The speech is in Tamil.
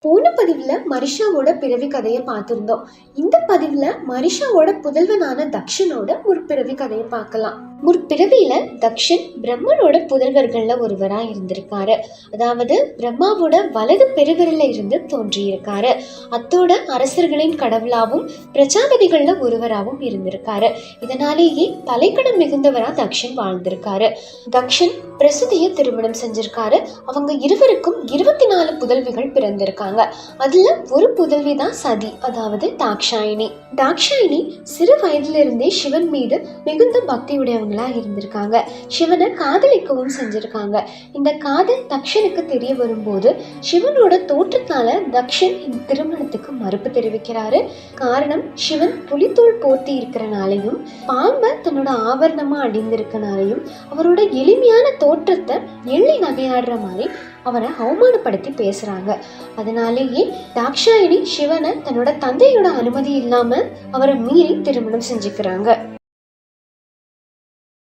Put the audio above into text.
போன பதிவுல மரிஷாவோட பிறவி கதையை பார்த்திருந்தோம். இந்த பதிவுல மரிஷாவோட புதல்வனான தக்ஷனோட ஒரு பிறவி கதையை பார்க்கலாம். முற்பிறவியில தக்ஷன் பிரம்மனோட புதல்வர்கள்ல ஒருவரா இருந்திருக்காரு. அதாவது பிரம்மாவோட வலது பெருவிரல்ல இருந்து தோன்றியிருக்காரு. அத்தோட அரசர்களின் கடவுளாவும் பிரஜாபதிகள்ல ஒருவராகவும் இருந்திருக்காரு. இதனாலேயே தலைக்கணம் மிகுந்தவரா தக்ஷன் வாழ்ந்திருக்காரு. தக்ஷன் பிரசுதியை திருமணம் செஞ்சிருக்காரு. அவங்க இருவருக்கும் 24 புதல்விகள் பிறந்திருக்காங்க. அதுல ஒரு புதல்விதான் சதி, அதாவது தாக்ஷாயினி. தாக்ஷாயினி சிறு வயதுல இருந்தே சிவன் மீது மிகுந்த பக்தியுடையவங்களா இருந்திருக்காங்க. சிவனை காதலிக்கவும் செஞ்சிருக்காங்க. இந்த காதல் தக்ஷனுக்கு தெரிய வரும்போது சிவனோட தோற்றத்தால தக்ஷன் இந்த திருமணத்துக்கு மறுப்பு தெரிவிக்கிறாரு. காரணம், சிவன் புலித்தோல் போர்த்தி இருக்கிறனாலையும் பாம்பை தன்னோட ஆபரணமா அணிந்திருக்கனாலையும் அவரோட எளிமையான தோற்றத்தை எள்ளி நகையாடுற மாதிரி அவரை அவமானப்படுத்தி பேசுறாங்க. அதனாலேயே தாக்ஷாயினி சிவனை தன்னோட தந்தையோட அனுமதி இல்லாம அவரை மீறி திருமணம் செஞ்சுக்கிறாங்க.